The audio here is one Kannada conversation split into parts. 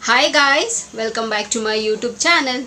Hi guys, welcome back to my YouTube channel.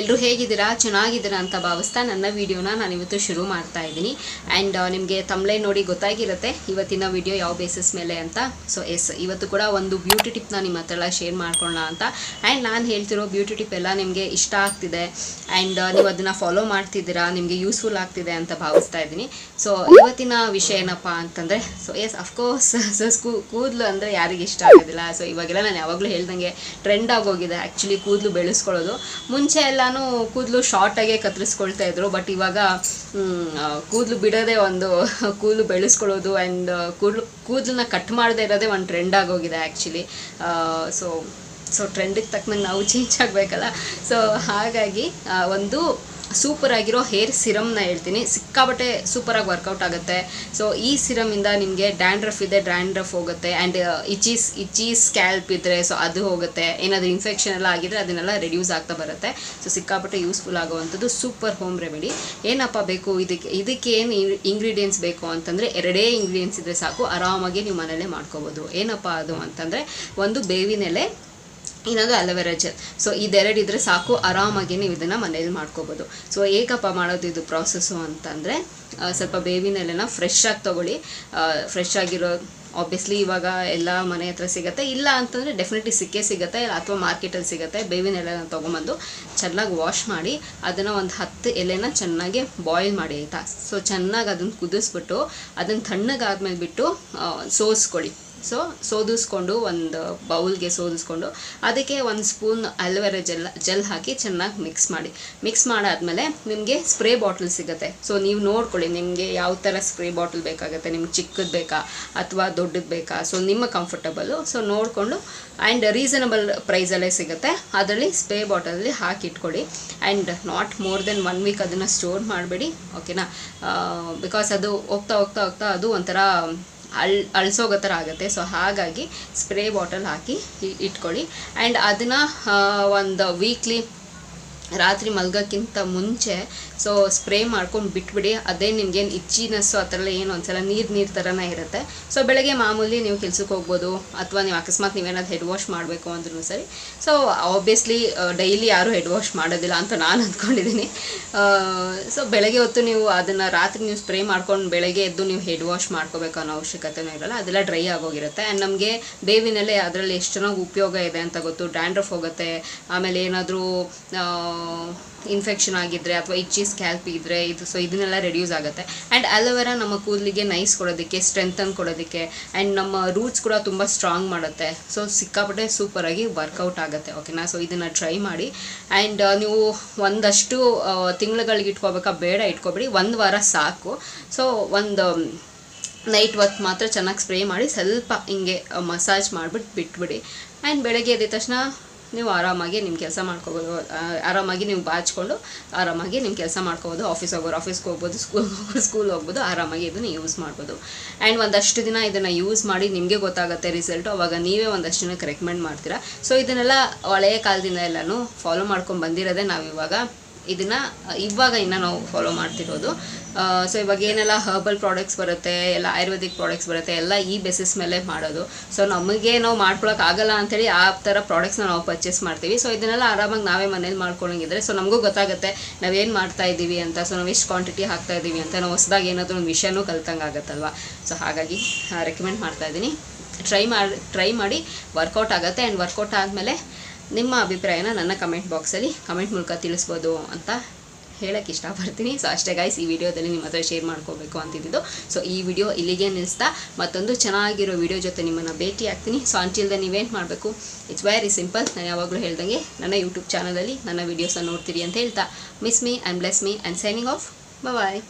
ಎಲ್ಲರೂ ಹೇಗಿದ್ದೀರಾ ಚೆನ್ನಾಗಿದ್ದೀರಾ ಅಂತ ಭಾವಿಸ್ತಾ ನನ್ನ ವಿಡಿಯೋನ ನಾನು ಇವತ್ತು ಶುರು ಮಾಡ್ತಾ ಇದ್ದೀನಿ ಆ್ಯಂಡ್ ನಿಮಗೆ ತಮ್ಲೈನ್ ನೋಡಿ ಗೊತ್ತಾಗಿರುತ್ತೆ ಇವತ್ತಿನ ವಿಡಿಯೋ ಯಾವ ಬೇಸಿಸ್ ಮೇಲೆ ಅಂತ. ಸೊ ಇವತ್ತು ಕೂಡ ಒಂದು ಬ್ಯೂಟಿ ಟಿಪ್ನ ನಿಮ್ಮ ಹತ್ರ ಶೇರ್ ಮಾಡ್ಕೊಳ್ಳೋಣ ಅಂತ. ಆ್ಯಂಡ್ ನಾನು ಹೇಳ್ತಿರೋ ಬ್ಯೂಟಿ ಟಿಪ್ ಎಲ್ಲ ನಿಮಗೆ ಇಷ್ಟ ಆಗ್ತಿದೆ ಆ್ಯಂಡ್ ನೀವು ಅದನ್ನು ಫಾಲೋ ಮಾಡ್ತಿದ್ದೀರಾ, ನಿಮಗೆ ಯೂಸ್ಫುಲ್ ಆಗ್ತಿದೆ ಅಂತ ಭಾವಿಸ್ತಾ ಇದ್ದೀನಿ. ಸೊ ಇವತ್ತಿನ ವಿಷಯ ಏನಪ್ಪ ಅಂತಂದರೆ ಅಫ್ಕೋರ್ಸ್ ಕೂದಲು ಅಂದರೆ ಯಾರಿಗೆ ಇಷ್ಟ ಆಗೋದಿಲ್ಲ. ಸೊ ಇವಾಗೆಲ್ಲ ನಾನು ಯಾವಾಗಲೂ ಹೇಳ್ದಂಗೆ ಟ್ರೆಂಡ್ ಆಗೋಗಿದೆ ಆ್ಯಕ್ಚುಲಿ ಕೂದಲು ಬೆಳೆಸ್ಕೊಳ್ಳೋದು. ಮುಂಚೆ ಎಲ್ಲನೂ ಕೂದಲು ಶಾರ್ಟಾಗೆ ಕತ್ತರಿಸ್ಕೊಳ್ತಾ ಇದ್ರು, ಬಟ್ ಇವಾಗ ಕೂದಲು ಬಿಡೋದೇ ಒಂದು ಕೂದಲು ಬೆಳೆಸ್ಕೊಳ್ಳೋದು ಆ್ಯಂಡ್ ಕೂದಲನ್ನ ಕಟ್ ಮಾಡದೇ ಇರೋದೇ ಒಂದು ಟ್ರೆಂಡ್ ಆಗೋಗಿದೆ ಆ್ಯಕ್ಚುಲಿ. ಸೊ ಟ್ರೆಂಡಿಗೆ ತಕ್ಕನಂಗೆ ನಾವು ಚೇಂಜ್ ಆಗಬೇಕಲ್ಲ. ಸೊ ಹಾಗಾಗಿ ಒಂದು ಸೂಪರ್ ಆಗಿರೋ ಹೇರ್ ಸಿರಮ್ನ ಹೇಳ್ತೀನಿ, ಸಿಕ್ಕಾಬಟ್ಟೆ ಸೂಪರಾಗಿ ವರ್ಕೌಟ್ ಆಗುತ್ತೆ. ಸೊ ಈ ಸಿರಮಿಂದ ನಿಮಗೆ ಡ್ಯಾಂಡ್ರಫ್ ಇದೆ, ಡ್ಯಾಂಡ್ರಫ್ ಹೋಗುತ್ತೆ ಆ್ಯಂಡ್ ಇಚ್ಚಿ ಸ್ಕ್ಯಾಲ್ಪ್ ಇದ್ದರೆ ಸೊ ಅದು ಹೋಗುತ್ತೆ. ಏನಾದರೂ ಇನ್ಫೆಕ್ಷನ್ ಎಲ್ಲ ಆಗಿದ್ರೆ ಅದನ್ನೆಲ್ಲ ರೆಡ್ಯೂಸ್ ಆಗ್ತಾ ಬರುತ್ತೆ. ಸೊ ಸಿಕ್ಕಾಬಟ್ಟೆ ಯೂಸ್ಫುಲ್ ಆಗುವಂಥದ್ದು ಸೂಪರ್ ಹೋಮ್ ರೆಮಿಡಿ. ಏನಪ್ಪ ಬೇಕು ಇದಕ್ಕೆ ಏನು ಇಂಗ್ರೀಡಿಯೆಂಟ್ಸ್ ಬೇಕು ಅಂತಂದರೆ ಎರಡೇ ಇಂಗ್ರೀಡಿಯೆಂಟ್ಸ್ ಇದ್ದರೆ ಸಾಕು, ಆರಾಮಾಗಿ ನೀವು ಮನೆಯಲ್ಲೇ ಮಾಡ್ಕೋಬೋದು. ಏನಪ್ಪ ಅದು ಅಂತಂದರೆ ಒಂದು ಬೇವಿನ ಎಲೆ, ಇನ್ನೊಂದು ಅಲೋವೆರಾ ಜೆಲ್. ಸೊ ಇದೆರಡು ಇದ್ದರೆ ಸಾಕು, ಆರಾಮಾಗಿ ನೀವು ಇದನ್ನು ಮನೇಲಿ ಮಾಡ್ಕೋಬೋದು. ಸೊ ಏಕಪ್ಪ ಮಾಡೋದು ಇದು ಪ್ರಾಸೆಸ್ಸು ಅಂತಂದರೆ ಸ್ವಲ್ಪ ಬೇವಿನ ಎಲೆನ ಫ್ರೆಶ್ ಆಗಿ ತೊಗೊಳ್ಳಿ. ಫ್ರೆಶ್ ಆಗಿರೋ ಆಬ್ವಿಯಸ್ಲಿ ಇವಾಗ ಎಲ್ಲ ಮನೆ ಹತ್ರ ಸಿಗುತ್ತೆ, ಇಲ್ಲ ಅಂತಂದರೆ ಡೆಫಿನೆಟ್ಲಿ ಸಿಕ್ಕೇ ಸಿಗುತ್ತೆ ಅಥವಾ ಮಾರ್ಕೆಟಲ್ಲಿ ಸಿಗುತ್ತೆ. ಬೇವಿನ ಎಲೆನ ತೊಗೊಂಬಂದು ಚೆನ್ನಾಗಿ ವಾಶ್ ಮಾಡಿ ಅದನ್ನು ಒಂದು 10 ಎಲೆನ ಚೆನ್ನಾಗಿ ಬಾಯ್ಲ್ ಮಾಡಿ ಆಯಿತಾ. ಸೊ ಚೆನ್ನಾಗಿ ಅದನ್ನು ಕುದಿಸ್ಬಿಟ್ಟು ಅದನ್ನು ತಣ್ಣಗಾದ್ಮೇಲೆ ಬಿಟ್ಟು ಸೋಸ್ಕೊಳ್ಳಿ. ಸೊ ಸೋದಿಸ್ಕೊಂಡು ಒಂದು ಬೌಲ್ಗೆ ಸೋದಿಸ್ಕೊಂಡು ಅದಕ್ಕೆ 1 ಸ್ಪೂನ್ ಅಲೋವೆರಾ ಜೆಲ್ ಹಾಕಿ ಚೆನ್ನಾಗಿ ಮಿಕ್ಸ್ ಮಾಡಾದ್ಮೇಲೆ ನಿಮಗೆ ಸ್ಪ್ರೇ ಬಾಟಲ್ ಸಿಗುತ್ತೆ. ಸೊ ನೀವು ನೋಡ್ಕೊಳ್ಳಿ ನಿಮಗೆ ಯಾವ ಥರ ಸ್ಪ್ರೇ ಬಾಟಲ್ ಬೇಕಾಗುತ್ತೆ, ನಿಮ್ಗೆ ಚಿಕ್ಕದು ಬೇಕಾ ಅಥವಾ ದೊಡ್ಡದು ಬೇಕಾ, ಸೊ ನಿಮ್ಮ ಕಂಫರ್ಟಬಲು. ಸೊ ನೋಡಿಕೊಂಡು ಆ್ಯಂಡ್ ರೀಸನಬಲ್ ಪ್ರೈಸಲ್ಲೇ ಸಿಗುತ್ತೆ, ಅದರಲ್ಲಿ ಸ್ಪ್ರೇ ಬಾಟಲಲ್ಲಿ ಹಾಕಿ ಇಟ್ಕೊಳ್ಳಿ. And not more than 1 week ಅದನ್ನು ಸ್ಟೋರ್ ಮಾಡಬೇಡಿ, ಓಕೆನಾ. ಬಿಕಾಸ್ ಅದು ಹೋಗ್ತಾ ಅದು ಒಂಥರ ಅಳಿಸೋಗೋ ಥರ ಆಗುತ್ತೆ. ಸೊ ಹಾಗಾಗಿ ಸ್ಪ್ರೇ ಬಾಟಲ್ ಹಾಕಿ ಇಟ್ಕೊಳ್ಳಿ. ಆ್ಯಂಡ್ ಅದನ್ನು ಒಂದು ವೀಕ್ಲಿ ರಾತ್ರಿ ಮಲ್ಗೋಕ್ಕಿಂತ ಮುಂಚೆ ಸೊ ಸ್ಪ್ರೇ ಮಾಡ್ಕೊಂಡು ಬಿಟ್ಬಿಡಿ. ಅದೇ ನಿಮ್ಗೇನು ಇಚ್ಚಿನೆಸ್ಸು ಆ ಥರ ಏನು ಒಂದ್ಸಲ ನೀರು ಥರನೇ ಇರುತ್ತೆ. ಸೊ ಬೆಳಗ್ಗೆ ಮಾಮೂಲಿ ನೀವು ಕೆಲ್ಸಕ್ಕೆ ಹೋಗ್ಬೋದು, ಅಥವಾ ನೀವು ಅಕಸ್ಮಾತ್ ನೀವೇನಾದ್ರು ಹೆಡ್ ವಾಶ್ ಮಾಡಬೇಕು ಅಂದ್ರೂ ಸರಿ. ಸೊ ಆಬ್ವಿಯಸ್ಲಿ ಡೈಲಿ ಯಾರೂ ಹೆಡ್ ವಾಶ್ ಮಾಡೋದಿಲ್ಲ ಅಂತ ನಾನು ಅಂದ್ಕೊಂಡಿದ್ದೀನಿ. ಸೊ ಬೆಳಗ್ಗೆ ಹೊತ್ತು ನೀವು ಅದನ್ನು ರಾತ್ರಿ ನೀವು ಸ್ಪ್ರೇ ಮಾಡ್ಕೊಂಡು ಬೆಳಗ್ಗೆ ಎದ್ದು ನೀವು ಹೆಡ್ ವಾಶ್ ಮಾಡ್ಕೋಬೇಕು ಅನ್ನೋ ಅವಶ್ಯಕತೆಯೂ ಇರೋಲ್ಲ, ಅದೆಲ್ಲ ಡ್ರೈ ಆಗೋಗಿರುತ್ತೆ. ಆ್ಯಂಡ್ ನಮಗೆ ಬೇವಿನಲ್ಲೇ ಅದರಲ್ಲಿ ಎಷ್ಟು ಚೆನ್ನಾಗಿ ಉಪಯೋಗ ಇದೆ ಅಂತ ಗೊತ್ತು. ಡ್ಯಾಂಡ್ರಫ್ ಹೋಗುತ್ತೆ, ಆಮೇಲೆ ಏನಾದರೂ ಇನ್ಫೆಕ್ಷನ್ ಆಗಿದ್ದರೆ ಅಥವಾ ಇಚ್ಚಿ ಸ್ಕ್ಯಾಲ್ಪ್ ಇದ್ದರೆ ಸೊ ಇದನ್ನೆಲ್ಲ ರೆಡ್ಯೂಸ್ ಆಗುತ್ತೆ. ಆ್ಯಂಡ್ ಅಲೋವೆರಾ ನಮ್ಮ ಕೂದಲಿಗೆ ನೈಸ್ ಕೊಡೋದಕ್ಕೆ, ಸ್ಟ್ರೆಂಥನ್ ಕೊಡೋದಕ್ಕೆ ಆ್ಯಂಡ್ ನಮ್ಮ ರೂಟ್ಸ್ ಕೂಡ ತುಂಬ ಸ್ಟ್ರಾಂಗ್ ಮಾಡುತ್ತೆ. ಸೊ ಸಿಕ್ಕಾಪಟ್ಟೆ ಸೂಪರಾಗಿ ವರ್ಕೌಟ್ ಆಗುತ್ತೆ, ಓಕೆನಾ. ಸೊ ಇದನ್ನು ಟ್ರೈ ಮಾಡಿ. ಆ್ಯಂಡ್ ನೀವು ಒಂದಷ್ಟು ತಿಂಗಳುಗಳಿಗೆ ಇಟ್ಕೋಬೇಕಾ, ಬೇಡ ಇಟ್ಕೊಬೇಡಿ, 1 ವಾರ ಸಾಕು. ಸೊ ಒಂದು ನೈಟ್ ಹೊತ್ತು ಮಾತ್ರ ಚೆನ್ನಾಗಿ ಸ್ಪ್ರೇ ಮಾಡಿ ಸ್ವಲ್ಪ ಹಿಂಗೆ ಮಸಾಜ್ ಮಾಡಿಬಿಟ್ಟು ಬಿಟ್ಬಿಡಿ. ಆ್ಯಂಡ್ ಬೆಳಗ್ಗೆ ಎದ್ದ ತಕ್ಷಣ ನೀವು ಆರಾಮಾಗಿ ನಿಮ್ಮ ಕೆಲಸ ಮಾಡ್ಕೋಬೋದು, ಆರಾಮಾಗಿ ನೀವು ಬಾಚ್ಕೊಂಡು ಆರಾಮಾಗಿ ನಿಮ್ಮ ಕೆಲಸ ಮಾಡ್ಕೋಬೋದು. ಆಫೀಸ್ಗೆ ಹೋಗ್ಬೋದು, ಸ್ಕೂಲ್ ಹೋಗ್ಬೋದು, ಆರಾಮಾಗಿ ಇದನ್ನು ಯೂಸ್ ಮಾಡ್ಬೋದು. ಆ್ಯಂಡ್ ಒಂದಷ್ಟು ದಿನ ಇದನ್ನು ಯೂಸ್ ಮಾಡಿ ನಿಮಗೆ ಗೊತ್ತಾಗುತ್ತೆ ರಿಸಲ್ಟು, ಅವಾಗ ನೀವೇ ಒಂದಷ್ಟು ಜನಕ್ಕೆ ರೆಕಮೆಂಡ್ ಮಾಡ್ತೀರಾ. ಸೊ ಇದನ್ನೆಲ್ಲ ಹಳೆಯ ಕಾಲದಿಂದ ಎಲ್ಲನೂ ಫಾಲೋ ಮಾಡ್ಕೊಂಡು ಬಂದಿರೋದೇ, ನಾವು ಇವಾಗ ಇನ್ನೂ ನಾವು ಫಾಲೋ ಮಾಡ್ತಿರೋದು. ಸೊ ಇವಾಗ ಏನೆಲ್ಲ ಹರ್ಬಲ್ ಪ್ರಾಡಕ್ಟ್ಸ್ ಬರುತ್ತೆ, ಎಲ್ಲ ಆಯುರ್ವೇದಿಕ್ ಪ್ರಾಡಕ್ಟ್ಸ್ ಬರುತ್ತೆ, ಎಲ್ಲ ಈ ಬೇಸಿಸ್ ಮೇಲೆ ಮಾಡೋದು. ಸೊ ನಮಗೆ ನಾವು ಮಾಡ್ಕೊಳಕ್ಕಾಗಲ್ಲ ಅಂಥೇಳಿ ಆ ಥರ ಪ್ರಾಡಕ್ಟ್ಸ್ನ ನಾವು ಪರ್ಚೇಸ್ ಮಾಡ್ತೀವಿ. ಸೊ ಇದನ್ನೆಲ್ಲ ಆರಾಮಾಗಿ ನಾವೇ ಮನೇಲಿ ಮಾಡ್ಕೊಳ್ಳೋಂಗಿದ್ರೆ ಸೊ ನಮಗೂ ಗೊತ್ತಾಗುತ್ತೆ ನಾವೇನು ಮಾಡ್ತಾ ಇದ್ದೀವಿ ಅಂತ. ಸೊ ನಾವು ಎಷ್ಟು ಕ್ವಾಂಟಿಟಿ ಹಾಕ್ತಾ ಇದ್ದೀವಿ ಅಂತ, ನಾವು ಹೊಸದಾಗಿ ಏನಾದರೂ ಒಂದು ವಿಷಯನೂ ಕಲ್ತಂಗೆ ಆಗುತ್ತಲ್ವ. ಸೊ ಹಾಗಾಗಿ ರೆಕಮೆಂಡ್ ಮಾಡ್ತಾಯಿದ್ದೀನಿ, ಟ್ರೈ ಮಾಡಿ ವರ್ಕೌಟ್ ಆಗುತ್ತೆ. ಆ್ಯಂಡ್ ವರ್ಕೌಟ್ ಆದಮೇಲೆ ನಿಮ್ಮ ಅಭಿಪ್ರಾಯನ ನನ್ನ ಕಮೆಂಟ್ ಮೂಲಕ ತಿಳಿಸ್ಬೋದು ಅಂತ ಹೇಳೋಕ್ಕೆ ಇಷ್ಟಪಡ್ತೀನಿ. ಸೊ ಅಷ್ಟೇ ಗೈಸ್, ಈ ವಿಡಿಯೋದಲ್ಲಿ ನಿಮ್ಮ ಹತ್ರ ಶೇರ್ ಮಾಡ್ಕೋಬೇಕು ಅಂತಿದ್ದು. ಸೊ ಈ ವಿಡಿಯೋ ಇಲ್ಲಿಗೆ ನಿಲ್ಲಿಸ್ತಾ ಮತ್ತೊಂದು ಚೆನ್ನಾಗಿರೋ ವಿಡಿಯೋ ಜೊತೆ ನಿಮ್ಮನ್ನು ಭೇಟಿ ಆಗ್ತೀನಿ. ಸೊ ಅಂಟಿಲ್ ದೆನ್ ನೀವೇನು ಮಾಡಬೇಕು, ಇಟ್ಸ್ ವೆರಿ ಸಿಂಪಲ್. ನಾನು ಯಾವಾಗಲೂ ಹೇಳ್ದಂಗೆ ನನ್ನ ಯೂಟ್ಯೂಬ್ ಚಾನಲಲ್ಲಿ ನನ್ನ ವೀಡಿಯೋಸನ್ನು ನೋಡ್ತೀರಿ ಅಂತ ಹೇಳ್ತಾ miss me and bless me and signing off. Bye.